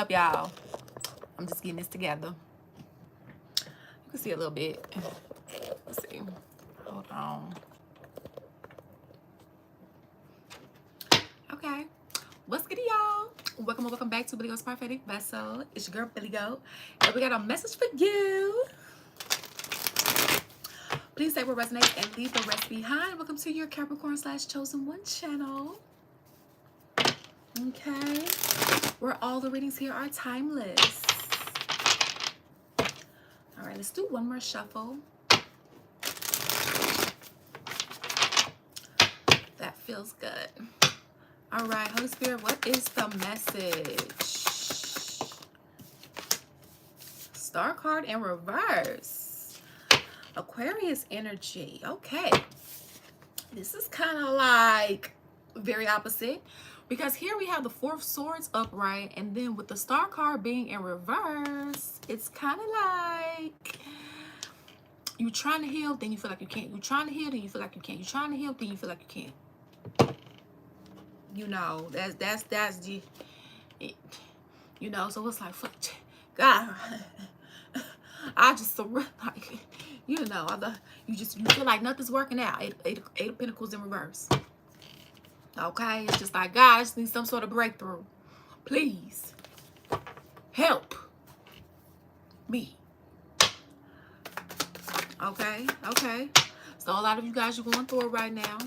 up, y'all? I'm just getting this together. You can see a little bit. Let's see. Hold on. Okay. What's good, y'all? Welcome back to Billy Go's Prophetic Vessel. It's your girl, Billy Go. And we got a message for you. Please say what resonates and leave the rest behind. Welcome to your Capricorn / Chosen One channel. Okay. Where all the readings here are timeless. All right, let's do one more shuffle. That feels good. All right, Holy Spirit, what is the message? Star card in reverse. Aquarius energy. Okay. This is kind of like very opposite, because here we have the Four of Swords upright, and then with the Star card being in reverse, it's kind of like you're trying to heal, then you feel like you can't. You're trying to heal, then you feel like you can't. You're trying to heal, then you feel like you can't. You know, that's the, you know, so it's like, fuck, God, I just surrender, like, you know, you feel like nothing's working out. Eight of Pentacles in reverse. Okay, it's just like, God, I just need some sort of breakthrough. Please help me. Okay. So a lot of you guys are going through it right now.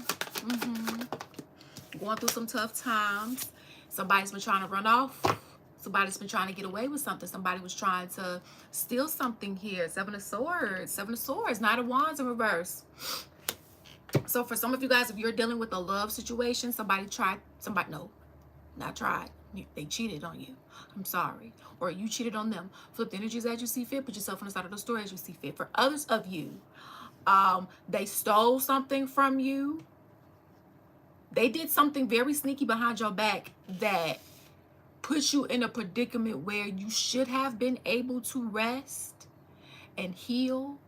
Going through some tough times. Somebody's been trying to run off. Somebody's been trying to get away with something. Somebody was trying to steal something here. Seven of Swords, Knight of Wands in reverse. So for some of you guys, if you're dealing with a love situation, they cheated on you. I'm sorry. Or you cheated on them. Flip the energies as you see fit. Put yourself on the side of the story as you see fit. For others of you, they stole something from you. They did something very sneaky behind your back that put you in a predicament where you should have been able to rest and heal.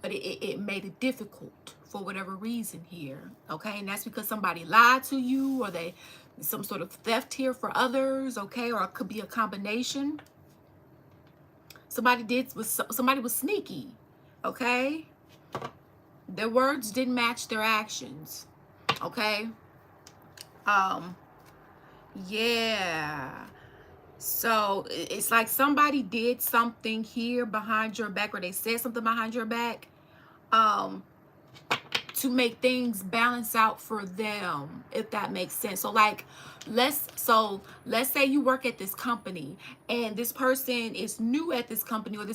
But it made it difficult for whatever reason here. Okay, and that's because somebody lied to you, or some sort of theft here for others. Okay, or it could be a combination. Somebody was sneaky. Okay, their words didn't match their actions. Okay. Yeah. So it's like somebody did something here behind your back, or they said something behind your back, to make things balance out for them, if that makes sense. So like, let's say you work at this company, and this person is new at this company, or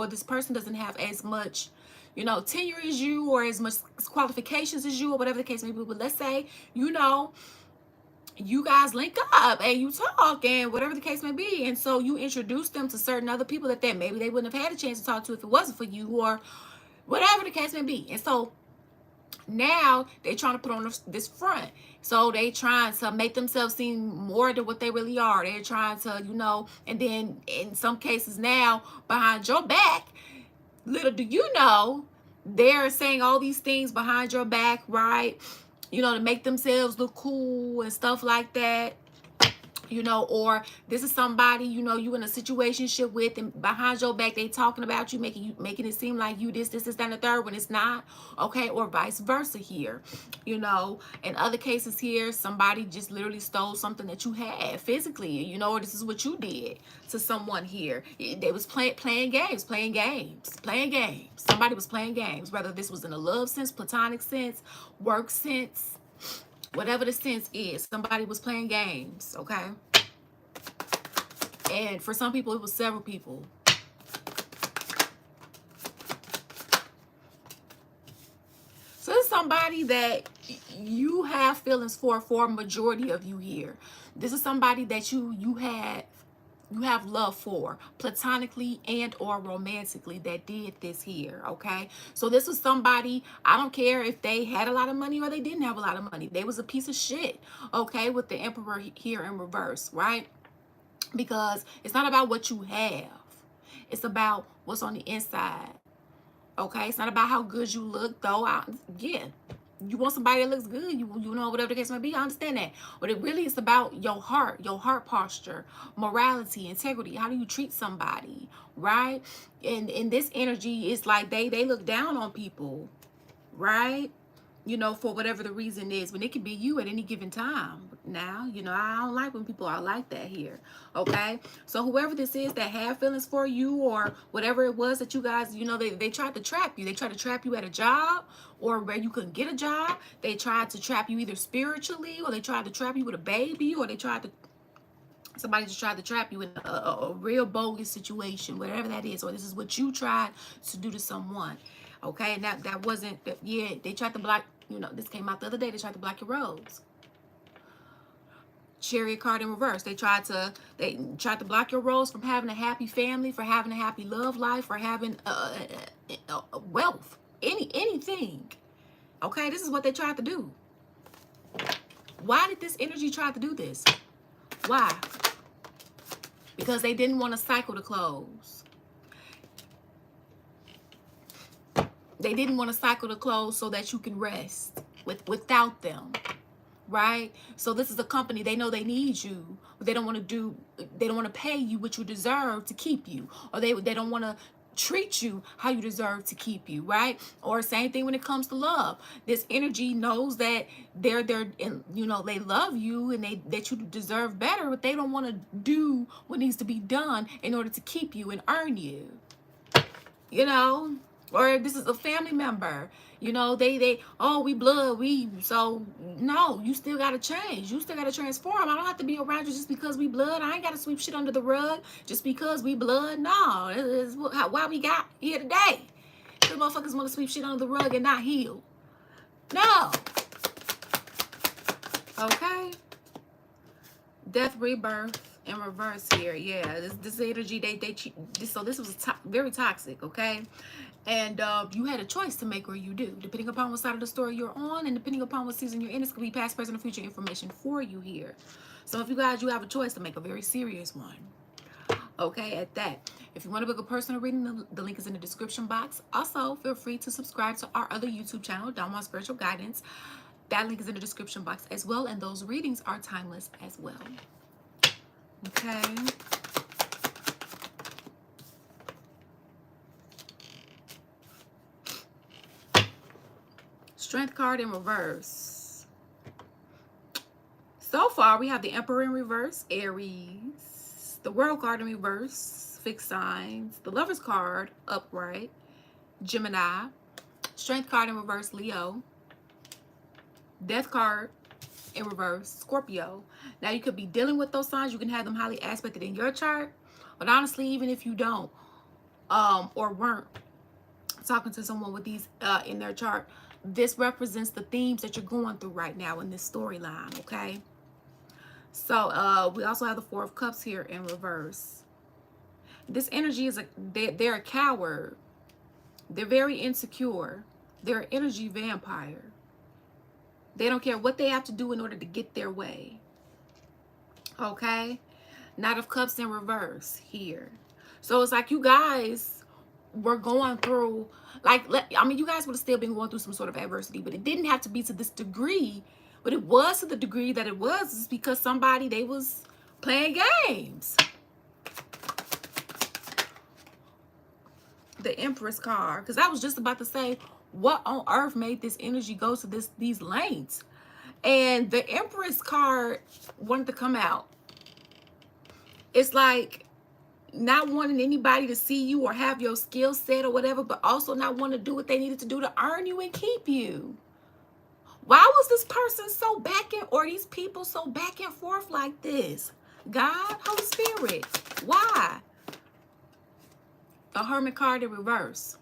this person doesn't have as much, you know, tenure as you, or as much qualifications as you, or whatever the case may be. But let's say, you know, you guys link up and you talk and whatever the case may be, and so you introduce them to certain other people that maybe they wouldn't have had a chance to talk to if it wasn't for you, or whatever the case may be. And so now they're trying to put on this front. So they trying to make themselves seem more than what they really are. They're trying to, you know, and then in some cases now, behind your back, little do you know, they're saying all these things behind your back, right? You know, to make themselves look cool and stuff like that. You know, or this is somebody, you know, you in a situationship with, and behind your back they talking about you, making it seem like you this, that, and the third, when it's not. Okay, or vice versa here. You know, in other cases here, somebody just literally stole something that you had physically, you know, or this is what you did to someone here. They was playing games. Somebody was playing games, whether this was in a love sense, platonic sense, work sense, whatever the sense is. Somebody was playing games, okay? And for some people, it was several people. So it's somebody that you have feelings for a majority of you here. This is somebody that you have love for, platonically and or romantically, that did this here, okay? So this was somebody, I don't care if they had a lot of money or they didn't have a lot of money. They was a piece of shit, okay, with the Emperor here in reverse, right? Because it's not about what you have. It's about what's on the inside, okay? It's not about how good you look, though. Yeah. You want somebody that looks good, you know, whatever the case may be. I understand that. But it really is about your heart posture, morality, integrity. How do you treat somebody, right? And in this energy, it's like they look down on people, right? You know, for whatever the reason is, when it can be you at any given time. Now, you know, I don't like when people are like that here. Okay, so whoever this is that have feelings for you, or whatever it was that you guys, you know, they tried to trap you. They tried to trap you at a job, or where you couldn't get a job. They tried to trap you either spiritually, or they tried to trap you with a baby, or they tried to, somebody just tried to trap you in a real bogus situation, whatever that is, or this is what you tried to do to someone. Okay, and that wasn't, yeah, they tried to block, you know, this came out the other day, they tried to block your roads. Chariot card in reverse. They tried to block your roads from having a happy family, for having a happy love life, for having wealth, anything. Okay, this is what they tried to do. Why did this energy try to do this? Why? Because they didn't want a cycle to close. They didn't want a cycle to close so that you can rest without them. Right? So this is a company, they know they need you, but they don't want to pay you what you deserve to keep you, or they don't want to treat you how you deserve to keep you, right? Or same thing when it comes to love. This energy knows that they're you know, they love you and that you deserve better, but they don't want to do what needs to be done in order to keep you and earn you. You know, or this is a family member, you know, they oh, we blood, so no, you still gotta change, you still gotta transform. I don't have to be around you just because we blood. I ain't gotta sweep shit under the rug just because we blood. No, it's why we got here today. Because motherfuckers want to sweep shit under the rug and not heal. No. Okay, death, rebirth in reverse here. Yeah, this energy, so this was very toxic. Okay, and you had a choice to make, or you do, depending upon what side of the story you're on, and depending upon what season you're in. This could be past, present, or future information for you here. So if you guys, you have a choice to make, a very serious one. Okay, at that, if you want to book a personal reading, the link is in the description box. Also, feel free to subscribe to our other YouTube channel, Don Juan Spiritual Guidance. That link is in the description box as well, and those readings are timeless as well. Okay. Strength card in reverse. So far, we have the Emperor in reverse, Aries. The World card in reverse, fixed signs. The Lover's card, upright, Gemini. Strength card in reverse, Leo. Death card in reverse, Scorpio. Now, you could be dealing with those signs. You can have them highly aspected in your chart. But honestly, even if you don't, or weren't talking to someone with these in their chart, this represents the themes that you're going through right now in this storyline, okay? So we also have the Four of Cups here in reverse. This energy is they're a coward. They're very insecure. They're an energy vampire. They don't care what they have to do in order to get their way. Okay? Knight of Cups in reverse here. So it's like you guys were going through, like, I mean, you guys would have still been going through some sort of adversity, but it didn't have to be to this degree. But it was to the degree that it was, is because somebody, they was playing games. The Empress card. Because I was just about to say, what on earth made this energy go to these lengths? And the Empress card wanted to come out. It's like not wanting anybody to see you or have your skill set or whatever, but also not wanting to do what they needed to do to earn you and keep you. Why was this person so or these people so back and forth like this? God, Holy Spirit, why? The Hermit card in reverse.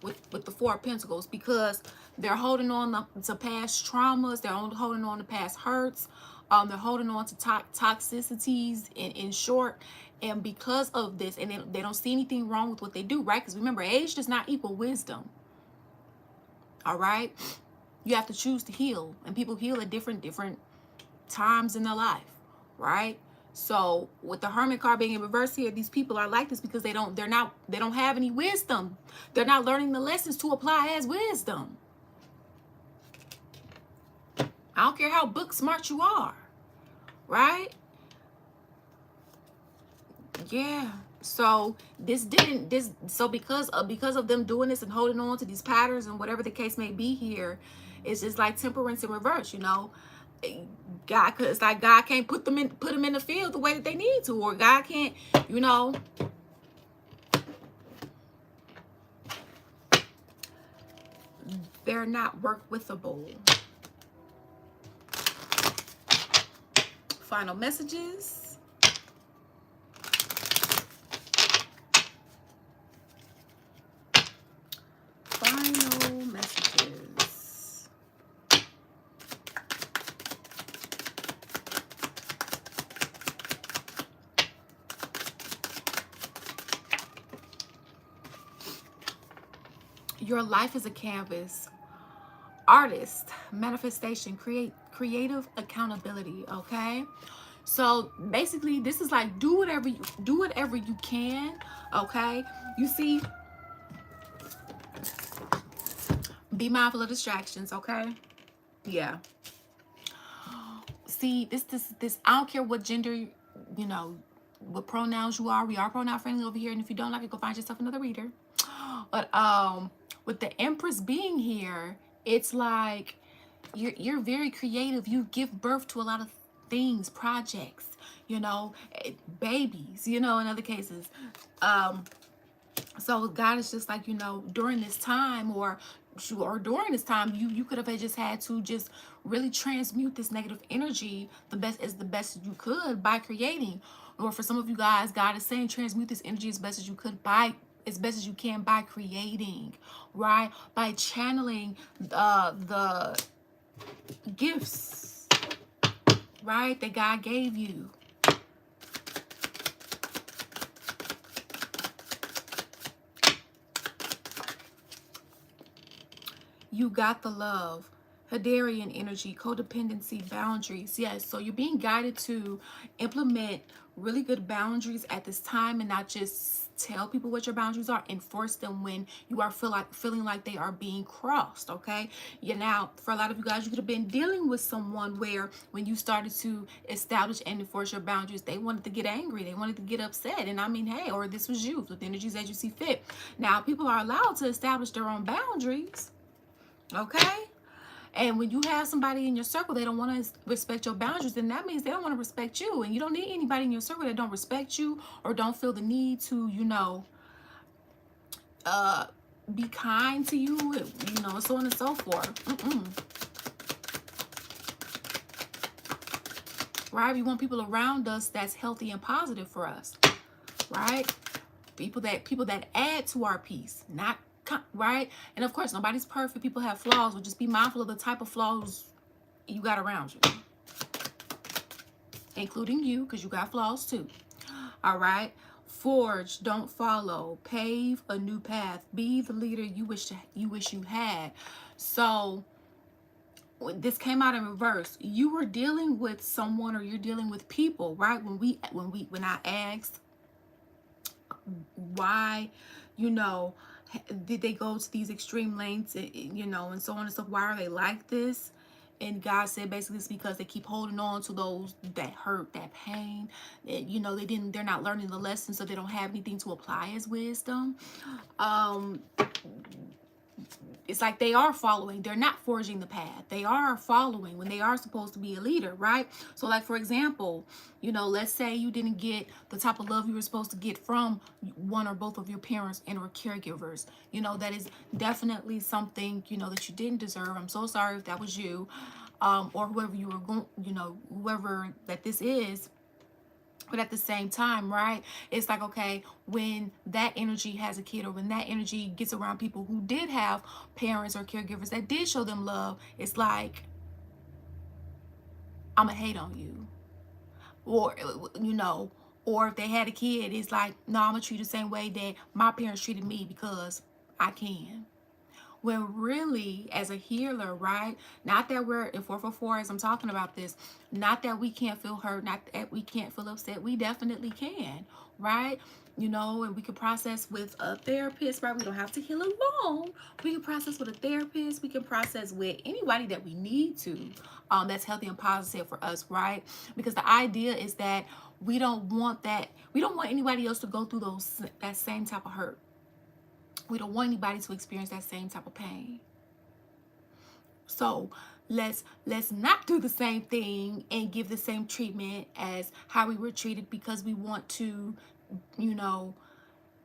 With the Four of Pentacles, because they're holding on to past traumas, they're holding on to past hurts, they're holding on to toxicities in short, and because of this, and they don't see anything wrong with what they do, right? Because remember, age does not equal wisdom. All right, you have to choose to heal, and people heal at different times in their life, right? So with the Hermit card being in reverse here, these people are like this because they don't have any wisdom. They're not learning the lessons to apply as wisdom. I don't care how book smart you are, right? Yeah. So because of them doing this and holding on to these patterns and whatever the case may be here, it's just like temperance in reverse, you know. God, it's like God can't put them in the field the way that they need to, or God can't, you know. They're not work withable. Final messages. Final messages. Your life is a canvas. Artist, manifestation, creative accountability, okay? So basically this is like do whatever you can, okay? You see, be mindful of distractions, okay? Yeah. See, this I don't care what gender, you know, what pronouns you are. We are pronoun friendly over here, and if you don't like it, go find yourself another reader. But with the Empress being here, it's like you're very creative. You give birth to a lot of things, projects, you know, babies, you know, in other cases. So God is just like, you know, during this time or during this time, you could have just had to just really transmute this negative energy the best you could by creating. Or for some of you guys, God is saying transmute this energy as best as you could by as best as you can by creating, right? By channeling the gifts, right, that God gave you. You got the love. Hadarian energy, codependency, boundaries. Yes, so you're being guided to implement really good boundaries at this time and not just tell people what your boundaries are. Enforce them when you are feeling like they are being crossed, okay? Yeah, now, for a lot of you guys, you could have been dealing with someone where when you started to establish and enforce your boundaries, they wanted to get angry. They wanted to get upset. And I mean, hey, or this was you with energies as you see fit. Now, people are allowed to establish their own boundaries. Okay? And when you have somebody in your circle, they don't want to respect your boundaries, then that means they don't want to respect you. And you don't need anybody in your circle that don't respect you or don't feel the need to, you know, be kind to you, you know, so on and so forth. Right? We want people around us that's healthy and positive for us. Right? People that add to our peace, not right? And of course, nobody's perfect. People have flaws, but just be mindful of the type of flaws you got around you, including you, because you got flaws too. All right? Forge, don't follow. Pave a new path. Be the leader you wish you had. So this came out in reverse. You were dealing with someone, or you're dealing with people, right? When I asked why, you know, did they go to these extreme lengths, you know, and so on and so forth, why are they like this? And God said basically it's because they keep holding on to those that hurt, that pain. You know, they're not learning the lesson, so they don't have anything to apply as wisdom. It's like they are following. They're not forging the path. They are following when they are supposed to be a leader, right? So like, for example, you know, let's say you didn't get the type of love you were supposed to get from one or both of your parents and or caregivers. You know, that is definitely something, you know, that you didn't deserve. I'm so sorry if that was you, or whoever you were going, you know, whoever that this is. But at the same time, right, it's like, okay, when that energy has a kid, or when that energy gets around people who did have parents or caregivers that did show them love, it's like, I'm going to hate on you. Or, you know, or if they had a kid, it's like, no, I'm going to treat the same way that my parents treated me because I can. When really, as a healer, right? Not that we're in 444 as I'm talking about this, not that we can't feel hurt, not that we can't feel upset. We definitely can, right? You know, and we can process with a therapist, right? We don't have to heal alone. We can process with a therapist. We can process with anybody that we need to, that's healthy and positive for us, right? Because the idea is that we don't want that. We don't want anybody else to go through that same type of hurt. We don't want anybody to experience that same type of pain. So let's not do the same thing and give the same treatment as how we were treated, because we want to, you know,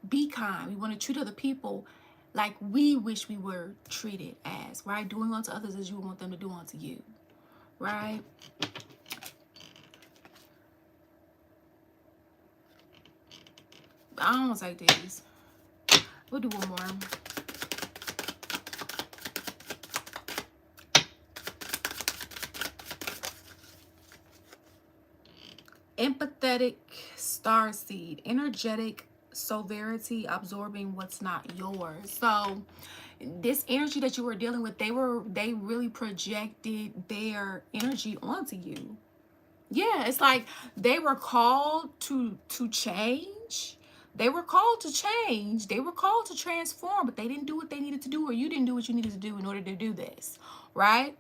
be kind. We want to treat other people like we wish we were treated as, right? Doing unto others as you want them to do unto you, right? I don't want to take these. We'll do one more. Empathetic starseed, energetic severity, absorbing what's not yours. So this energy that you were dealing with, they really projected their energy onto you. Yeah, it's like they were called to change. They were called to change. They were called to transform, but they didn't do what they needed to do, or you didn't do what you needed to do in order to do this, right?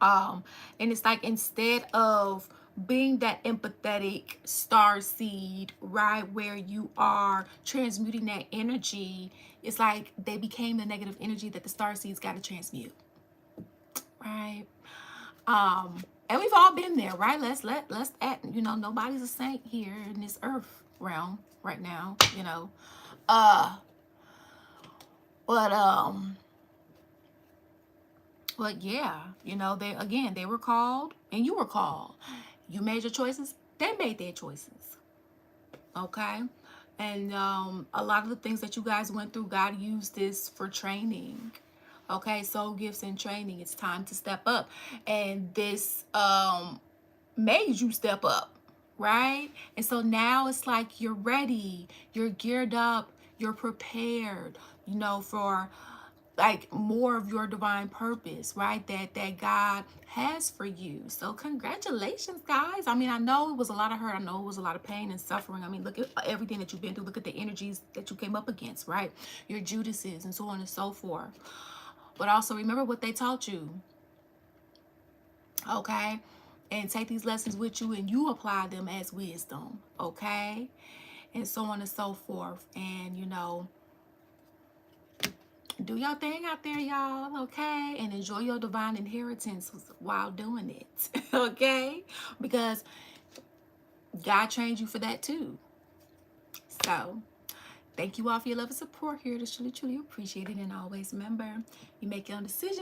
And it's like, instead of being that empathetic star seed, right, where you are transmuting that energy, it's like they became the negative energy that the star seeds got to transmute, right? And we've all been there, right? Let's act, you know, nobody's a saint here in this earth realm right now, you know. But But yeah, you know, they were called and you were called. You made your choices, they made their choices. Okay? And a lot of the things that you guys went through, God used this for training. Okay, soul gifts and training. It's time to step up. And this made you step up, right? And so now it's like you're ready, you're geared up, you're prepared, you know, for like more of your divine purpose, right? That God has for you. So congratulations, guys. I mean, I know it was a lot of hurt. I know it was a lot of pain and suffering. I mean, look at everything that you've been through. Look at the energies that you came up against, right? Your Judases and so on and so forth. But also remember what they taught you, okay? And take these lessons with you and you apply them as wisdom, okay? And so on and so forth. And, you know, do your thing out there, y'all, okay? And enjoy your divine inheritance while doing it, okay? Because God trained you for that too. So thank you all for your love and support here. It's truly, truly appreciated. And always remember, you make your own decisions.